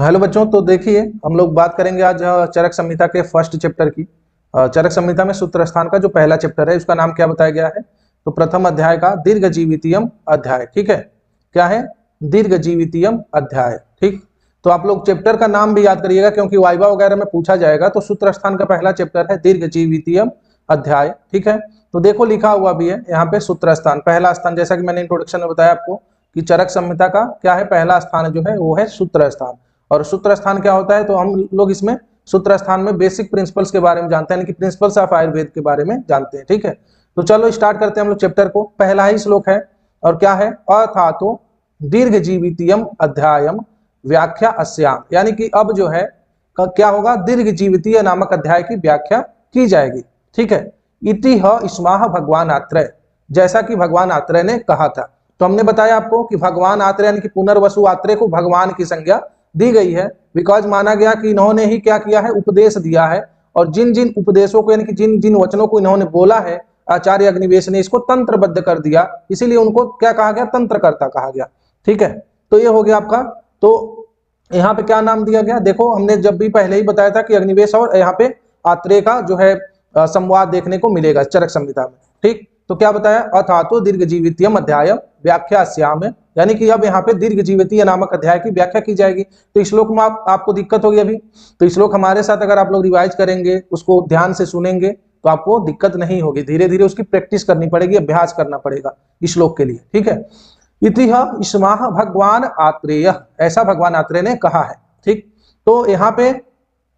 Hello बच्चों, तो देखिए हम लोग बात करेंगे आज चरक संहिता के फर्स्ट चैप्टर की। चरक संहिता में सूत्र स्थान का जो पहला चैप्टर है उसका नाम क्या बताया गया है? तो प्रथम अध्याय का दीर्घ जीवितीयम अध्याय। ठीक है, क्या है? दीर्घ जीवितीयम अध्याय। ठीक, तो आप लोग चैप्टर का नाम भी याद करिएगा क्योंकि वाइवा वगैरह में पूछा जाएगा। तो सूत्र स्थान का पहला चैप्टर है दीर्घ जीवितीयम अध्याय। ठीक है, तो देखो लिखा हुआ भी है यहाँ पे सूत्र स्थान, पहला स्थान, जैसा कि मैंने इंट्रोडक्शन में बताया आपको कि चरक संहिता का क्या है, पहला स्थान जो है वो है सूत्र स्थान। और सूत्र स्थान क्या होता है, तो हम लोग इसमें सूत्र स्थान में बेसिक प्रिंसिपल्स के बारे में जानते हैं, यानी कि प्रिंसिपल्स ऑफ आयुर्वेद के बारे में जानते हैं। ठीक है, तो चलो स्टार्ट करते हैं हम लोग चैप्टर को। पहला ही श्लोक है और क्या है? अथातो दीर्घ जीवितीयम अध्यायम व्याख्या अस्याम, यानी कि अब जो है क्या होगा, दीर्घ जीवितीय नामक अध्याय की व्याख्या की जाएगी। ठीक है, इति ह इस्माह भगवान आत्रेय, जैसा कि भगवान आत्रेय ने कहा था। तो हमने बताया आपको कि भगवान आत्रेय यानी कि पुनर्वसु आत्रेय को भगवान की संज्ञा दी गई है, बिकॉज माना गया कि इन्होंने ही क्या किया है, उपदेश दिया है। और जिन जिन उपदेशों को यानी कि जिन जिन वचनों को इन्होंने बोला है आचार्य अग्निवेश ने, इसको तंत्रबद्ध कर दिया, इसीलिए उनको क्या कहा गया? तंत्रकर्ता कहा गया। ठीक है, तो ये हो गया आपका। तो यहाँ पे क्या नाम दिया गया? देखो हमने जब भी पहले ही बताया था कि अग्निवेश और यहाँ पे आत्रेय का जो है संवाद देखने को मिलेगा चरक संहिता में। ठीक, तो क्या बताया? अथातो दीर्घ जीवितीयम अध्याय व्याख्या श्याम, यानी कि अब यहाँ पे दीर्घ जीवितीय नामक अध्याय की व्याख्या की जाएगी। तो श्लोक में आपको दिक्कत होगी अभी, तो श्लोक हमारे साथ अगर आप लोग रिवाइज करेंगे, उसको ध्यान से सुनेंगे, तो आपको दिक्कत नहीं होगी। धीरे धीरे उसकी प्रैक्टिस करनी पड़ेगी, अभ्यास करना पड़ेगा इस श्लोक के लिए। ठीक है, इतिह इस्माह भगवान आत्रेय, ऐसा भगवान आत्रेय ने कहा है। ठीक, तो यहाँ पे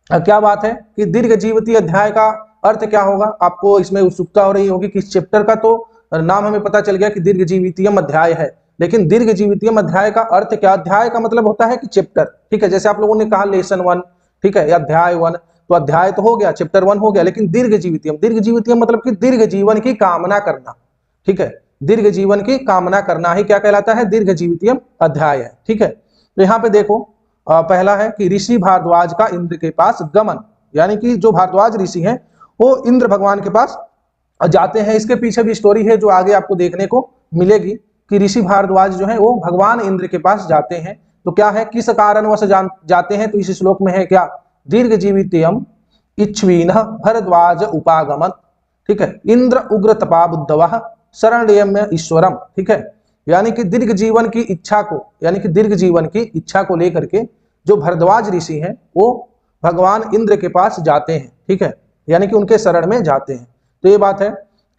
क्या बात है कि दीर्घ जीवितीय अध्याय का अर्थ क्या होगा? आपको इसमें उत्सुकता हो रही होगी कि इस चैप्टर का तो नाम हमें पता चल गया कि दीर्घ जीवितीयम अध्याय है, लेकिन दीर्घ जीवितीयम अध्याय का अर्थ क्या? अध्याय का मतलब होता है कि चैप्टर। ठीक है, जैसे आप लोगों ने कहा लेसन 1, ठीक है, या अध्याय 1, तो अध्याय तो हो गया, चैप्टर 1 हो गया, लेकिन दीर्घ जीवितीयम, दीर्घ जीवितीयम मतलब कि दीर्घ जीवन की कामना करना। ठीक है, दीर्घ जीवन की कामना करना ही क्या कहलाता है? दीर्घ जीवितीयम अध्याय है। ठीक है, तो यहाँ पे देखो पहला है कि ऋषि भारद्वाज का इंद्र के पास गमन, यानी कि जो भारद्वाज ऋषि हैं वो इंद्र भगवान के पास जाते हैं। इसके पीछे भी स्टोरी है जो आगे आपको देखने को मिलेगी कि ऋषि भारद्वाज जो है वो भगवान इंद्र के पास जाते हैं। तो क्या है, किस कारणवश जाते हैं? तो इस श्लोक में है क्या? दीर्घ जीवितयम इच्छवीन भरद्वाज उपागमन। ठीक है, इंद्र उग्र तपा बुद्धव शरणयम्य ईश्वरम। ठीक है, यानी कि दीर्घ जीवन की इच्छा को, यानी कि दीर्घ जीवन की इच्छा को लेकर के जो भरद्वाज ऋषि हैं वो भगवान इंद्र के पास जाते हैं। ठीक है, यानी कि उनके शरण में जाते हैं। तो ये बात है,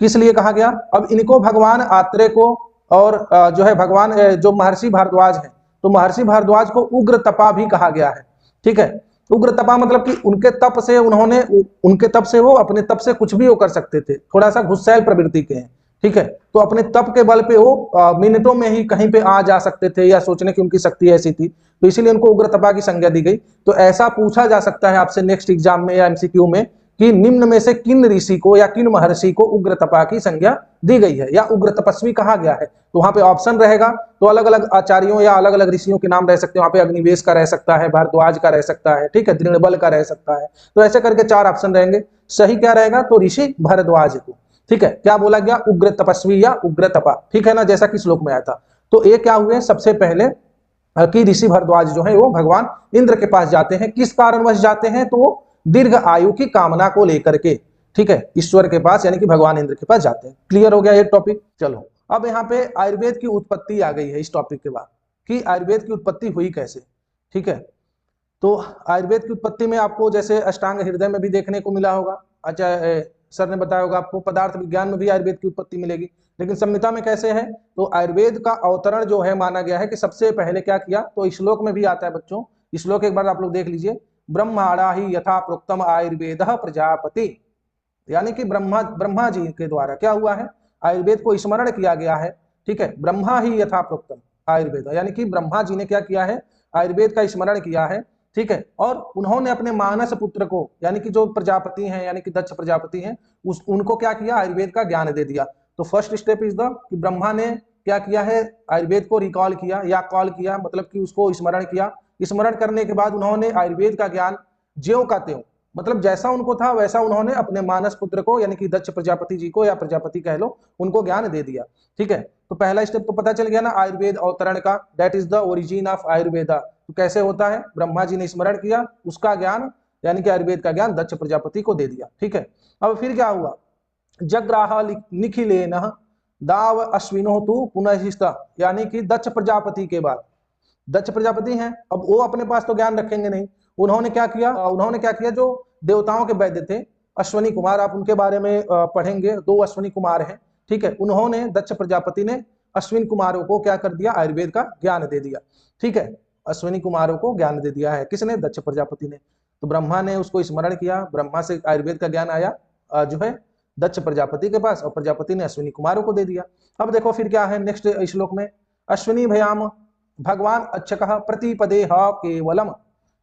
किस लिए कहा गया? अब इनको भगवान आत्रेय को और जो है भगवान जो महर्षि भारद्वाज है, तो महर्षि भारद्वाज को उग्र तपा भी कहा गया है। ठीक है, उग्र तपा मतलब कि उनके तप से उनके तप से वो अपने तप से कुछ भी वो कर सकते थे, थोड़ा सा गुस्सैल प्रवृत्ति के हैं। ठीक है, तो अपने तप के बल पे वो मिनटों में ही कहीं पे आ जा सकते थे, या सोचने की उनकी शक्ति ऐसी थी, तो इसीलिए उनको उग्र तपा की संज्ञा दी गई। तो ऐसा पूछा जा सकता है आपसे नेक्स्ट एग्जाम में या एमसीक्यू में कि निम्न में से किन ऋषि को या किन महर्षि को उग्र तपा की संज्ञा दी गई है या उग्र तपस्वी कहा गया है? तो वहां पे ऑप्शन रहेगा, तो अलग अलग आचार्यों या अलग अलग ऋषियों के नाम रह सकते हैं। वहां पे अग्निवेश का रह सकता है, भारद्वाज का रह सकता है, ठीक है, दृढ़बल का रह सकता है। तो ऐसे करके 4 ऑप्शन रहेंगे। सही क्या रहेगा? तो ऋषि भारद्वाज को। ठीक है, क्या बोला गया? उग्र तपस्वी या उग्र तपा। ठीक है ना, जैसा कि श्लोक में आया था। तो ये क्या हुए? सबसे पहले कि ऋषि भारद्वाज जो है वो भगवान इंद्र के पास जाते हैं। किस कारणवश जाते हैं? तो वो दीर्घ आयु की कामना को लेकर के, ठीक है, ईश्वर के पास यानी कि भगवान इंद्र के पास जाते हैं। क्लियर हो गया ये टॉपिक? चलो अब यहाँ पे आयुर्वेद की उत्पत्ति आ गई है इस टॉपिक के बाद, कि आयुर्वेद की उत्पत्ति हुई कैसे। ठीक है, तो आयुर्वेद की उत्पत्ति में आपको जैसे अष्टांग हृदय में भी देखने को मिला होगा। अच्छा, सर ने बताया होगा आपको पदार्थ विज्ञान में भी आयुर्वेद की उत्पत्ति मिलेगी, लेकिन संहिता में कैसे है? तो आयुर्वेद का अवतरण जो है माना गया है कि सबसे पहले क्या किया, तो श्लोक में भी आता है बच्चों। श्लोक एक बार आप लोग देख लीजिए। ब्रह्माणा ही यथा प्रोक्तम आयुर्वेद प्रजापति, यानी कि ब्रह्मा जी के द्वारा क्या हुआ है? आयुर्वेद को स्मरण किया गया है। ठीक है, ब्रह्मा ही यथा प्रोक्तम आयुर्वेद, यानी कि ब्रह्मा जी ने क्या किया है? आयुर्वेद का स्मरण किया है। ठीक है, और उन्होंने अपने मानस पुत्र को, यानी कि जो प्रजापति हैं, यानी कि दक्ष प्रजापति हैं, उनको क्या किया? आयुर्वेद का ज्ञान दे दिया। तो फर्स्ट स्टेप इज द कि ब्रह्मा ने क्या किया है? आयुर्वेद को रिकॉल किया या कॉल किया, मतलब कि उसको स्मरण किया। स्मरण करने के बाद उन्होंने आयुर्वेद का ज्ञान ज्यों का त्यों, मतलब जैसा उनको था वैसा उन्होंने अपने मानस पुत्र को, यानी कि दक्ष प्रजापति जी को, या प्रजापति कह लो, उनको ज्ञान दे दिया। ठीक है, तो पहला स्टेप तो पता चल गया ना आयुर्वेद अवतरण का, that is the origin of Ayurveda. तो कैसे होता है, ब्रह्मा जी ने स्मरण किया, उसका ज्ञान यानी कि आयुर्वेद का ज्ञान दक्ष प्रजापति को दे दिया। ठीक है, अब फिर क्या हुआ, जग्राह निखिलेन दाव अश्विनो तु पुनः, यानी कि दक्ष प्रजापति के बाद, दक्ष प्रजापति हैं, अब वो अपने पास तो ज्ञान रखेंगे नहीं, उन्होंने क्या किया, जो देवताओं के वैद्य थे अश्वनी कुमार, आप उनके बारे में पढ़ेंगे, 2 अश्वनी कुमार हैं। ठीक है, उन्होंने दक्ष प्रजापति ने अश्विन कुमारों को क्या कर दिया, आयुर्वेद का ज्ञान दे दिया। ठीक है, अश्विनी कुमारों को ज्ञान दे दिया है, किसने, दक्ष प्रजापति ने। तो ब्रह्मा ने उसको स्मरण किया, ब्रह्मा से आयुर्वेद का ज्ञान आया जो है दक्ष प्रजापति के पास, और प्रजापति ने अश्विनी कुमारों को दे दिया। अब देखो फिर क्या है नेक्स्ट श्लोक में, अश्विनी भयाम भगवान अच्छकः प्रतिपदेह केवलम।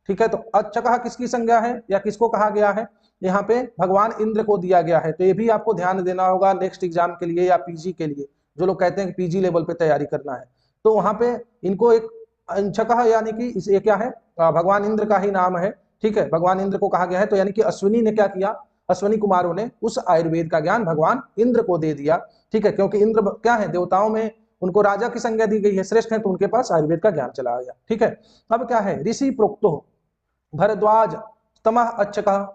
ठीक है, तो अच्छकः किसकी संज्ञा है या किसको कहा गया है, यहाँ पे भगवान इंद्र को दिया गया है। तो ये भी आपको ध्यान देना होगा नेक्स्ट एग्जाम के लिए या पीजी के लिए, जो लोग कहते हैं कि पीजी लेवल पे तैयारी करना है, तो वहां पे इनको एक अंशकः यानी कि ये क्या है, भगवान इंद्र का ही नाम है। ठीक है, भगवान इंद्र को कहा गया है, तो यानी कि अश्विनी ने क्या किया, अश्विनी कुमारों ने उस आयुर्वेद का ज्ञान भगवान इंद्र को दे दिया। ठीक है, क्योंकि इंद्र क्या है, देवताओं में उनको राजा की संज्ञा दी गई है, श्रेष्ठ है, तो उनके पास आयुर्वेद का ज्ञान चला गया। ठीक है, अब क्या है, ऋषि प्रोक्तो भरद्वाज तमः अच्छकः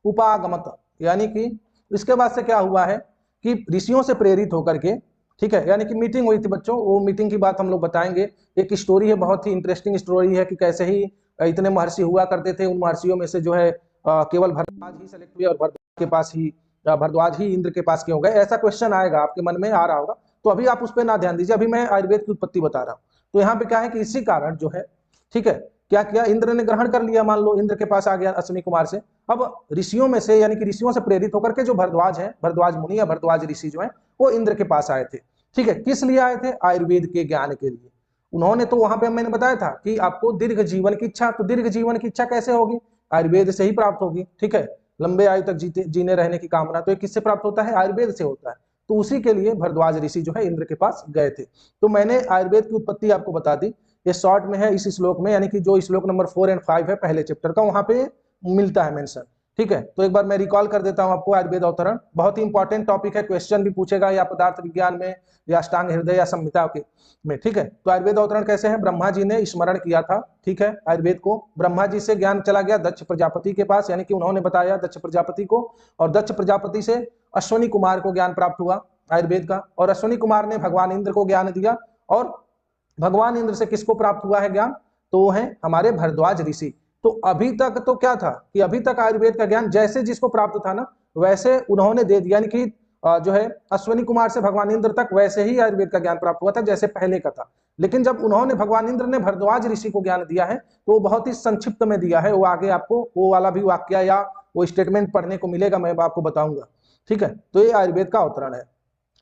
उपागमत, यानी कि इसके बाद से क्या हुआ है कि ऋषियों से प्रेरित होकर के, ठीक है, यानी कि मीटिंग हुई थी बच्चों, वो मीटिंग की बात हम लोग बताएंगे। एक स्टोरी है, बहुत ही इंटरेस्टिंग स्टोरी है कि कैसे ही इतने महर्षि हुआ करते थे, उन महर्षियों में से जो है केवल भरद्वाज ही सेलेक्ट हुए, और भरद्वाज ही इंद्र के पास क्यों गए, ऐसा क्वेश्चन आएगा आपके मन में आ रहा होगा, तो अभी आप उस पर ना ध्यान दीजिए, अभी मैं आयुर्वेद की उत्पत्ति बता रहा हूँ। तो यहाँ पे क्या है कि इसी कारण जो है, ठीक है, क्या किया, इंद्र ने ग्रहण कर लिया, मान लो इंद्र के पास आ गया अश्विनी कुमार से। अब ऋषियों में से यानी कि ऋषियों से प्रेरित होकर के जो भरद्वाज है, भरद्वाज मुनि या भरद्वाज ऋषि जो है, वो इंद्र के पास आए थे। ठीक है, किस लिए आए थे, आयुर्वेद के ज्ञान के लिए। उन्होंने तो वहां पे मैंने बताया था कि आपको दीर्घ जीवन की इच्छा, तो दीर्घ जीवन की इच्छा कैसे होगी, आयुर्वेद से ही प्राप्त होगी। ठीक है, लंबे आयु तक जीने रहने की कामना, तो ये किससे प्राप्त होता है, आयुर्वेद से होता है। तो उसी के लिए भरद्वाज ऋषि जो है इंद्र के पास गए थे। तो मैंने आयुर्वेद की उत्पत्ति आपको बता दी, ये शॉर्ट में है इस श्लोक में, यानी कि जो श्लोक नंबर 4 और 5 है पहले चैप्टर का, वहां पे मिलता है मेंशन। ठीक है, तो एक बार मैं रिकॉल कर देता हूं आपको, आयुर्वेद अवतरण बहुत ही इंपॉर्टेंट टॉपिक है, क्वेश्चन भी पूछेगा या पदार्थ विज्ञान में या अष्टांग हृदय या संहिता के में। ठीक है, तो आयुर्वेद अवतरण कैसे है, ब्रह्मा जी ने स्मरण किया था, ठीक है, आयुर्वेद को, ब्रह्मा जी से ज्ञान चला गया दक्ष प्रजापति के पास, यानी कि उन्होंने बताया दक्ष प्रजापति को, और दक्ष प्रजापति से अश्विनी कुमार को ज्ञान प्राप्त हुआ आयुर्वेद का, और अश्विनी कुमार ने भगवान इंद्र को ज्ञान दिया, और भगवान इंद्र से किसको प्राप्त हुआ है ज्ञान, तो वो है हमारे भरद्वाज ऋषि। तो अभी तक तो क्या था कि अभी तक आयुर्वेद का ज्ञान जैसे जिसको प्राप्त था ना, वैसे उन्होंने दे दिया, यानी कि जो है अश्विनी कुमार से भगवान इंद्र तक वैसे ही आयुर्वेद का ज्ञान प्राप्त हुआ था जैसे पहले का था। लेकिन जब उन्होंने भगवान इंद्र ने भरद्वाज ऋषि को ज्ञान दिया है, तो वो बहुत ही संक्षिप्त में दिया है, वो आगे आपको वो वाला भी वाक्य या वो स्टेटमेंट पढ़ने को मिलेगा, मैं आपको बताऊंगा। ठीक है, तो ये आयुर्वेद का अवतरण है।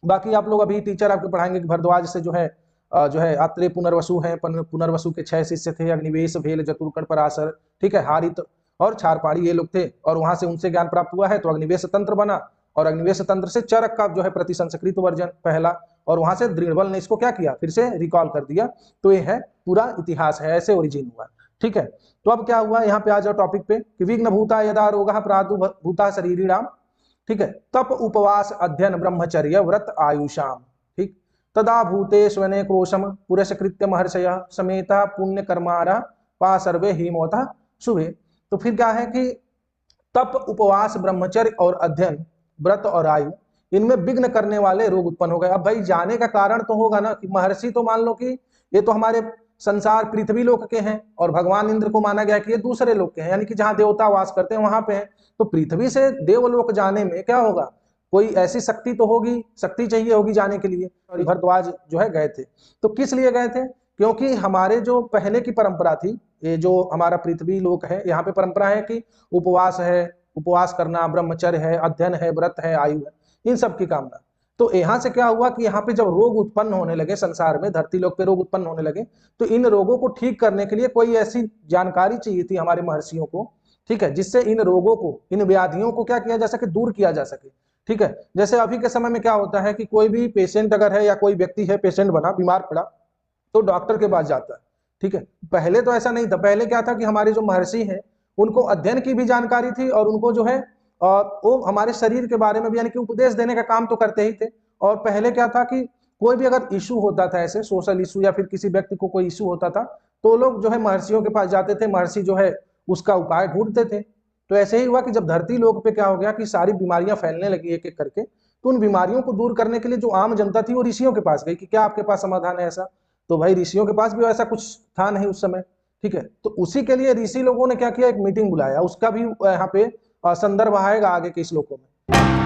बाकी आप लोग अभी टीचर आपको पढ़ाएंगे कि भरद्वाज से जो है आत्रेय पुनर्वसु हैं, पुनर्वसु के 6 शिष्य थे, अग्निवेश भेल जतुर्कण पराशर, ठीक है, हारित और क्षारपाणी ये लोग थे, और वहां से उनसे ज्ञान प्राप्त हुआ है, तो अग्निवेश तंत्र बना, और अग्निवेश तंत्र से चरक का जो है प्रति संस्कृत वर्जन पहला, और वहां से दृढ़बल ने इसको क्या किया, फिर से रिकॉल कर दिया। तो ये है पूरा इतिहास है, ऐसे ओरिजिन हुआ। ठीक है, तो अब क्या हुआ, यहाँ पे आ जाओ टॉपिक पे कि विघ्न भूता यदा रोगा प्रादुर्भूता शरीरिणाम, ठीक है, तप उपवास अध्ययन ब्रह्मचर्य व्रत आयुषाम, ठीक, तदा भूते स्वने क्रोशम पुरस्कृत्य महर्षय समेता पुण्य कर्मारा पा सर्वे हिमोता शुभे। तो फिर क्या है कि तप उपवास ब्रह्मचर्य और अध्ययन व्रत और आयु, इनमें विघ्न करने वाले रोग उत्पन्न हो गए। अब भाई जाने का कारण तो होगा ना कि महर्षि तो मान लो कि ये तो हमारे संसार पृथ्वी लोक के हैं, और भगवान इंद्र को माना गया कि ये दूसरे लोक के हैं, यानी कि जहां देवता वास करते हैं वहां पे हैं। तो पृथ्वी से देवलोक जाने में क्या होगा, कोई ऐसी शक्ति तो होगी, शक्ति चाहिए होगी जाने के लिए, और भरद्वाज जो है गए थे। तो किस लिए गए थे, क्योंकि हमारे जो पहले की परंपरा थी, ये जो हमारा पृथ्वी लोक है, यहाँ पे परंपरा है कि उपवास है, उपवास करना, ब्रह्मचर्य है, अध्ययन है, व्रत है, आयु है, इन सब की कामना। तो यहाँ से क्या हुआ कि यहाँ पे जब रोग उत्पन्न होने लगे संसार में, धरती लोक पे रोग उत्पन्न होने लगे, तो इन रोगों को ठीक करने के लिए कोई ऐसी जानकारी चाहिए थी हमारे महर्षियों को, ठीक है, जिससे इन रोगों को, इन व्याधियों को क्या किया जा सके, दूर किया जा सके। ठीक है, जैसे अभी के समय में क्या होता है कि कोई भी पेशेंट अगर है या कोई व्यक्ति है, पेशेंट बना, बीमार पड़ा, तो डॉक्टर के पास जाता है। ठीक है, पहले तो ऐसा नहीं था, पहले क्या था कि हमारे जो महर्षि हैं उनको अध्ययन की भी जानकारी थी, और उनको जो है वो हमारे शरीर के बारे में भी यानी कि उपदेश देने का काम तो करते ही थे। और पहले क्या था कि कोई भी अगर इशू होता था, ऐसे सोशल इशू या फिर किसी व्यक्ति को कोई इशू होता था, तो लोग जो है महर्षियों के पास जाते थे, महर्षि जो है उसका उपाय ढूंढते थे। तो ऐसे ही हुआ कि जब धरती लोक पे क्या हो गया कि सारी बीमारियां फैलने लगी एक एक करके, तो उन बीमारियों को दूर करने के लिए जो आम जनता थी वो ऋषियों के पास गई कि क्या आपके पास समाधान है ऐसा। तो भाई ऋषियों के पास भी ऐसा कुछ था नहीं उस समय, ठीक है। तो उसी के लिए ऋषि लोगों ने क्या किया, एक मीटिंग बुलाया, उसका भी यहाँ पे संदर्भ आएगा आगे के श्लोकों में।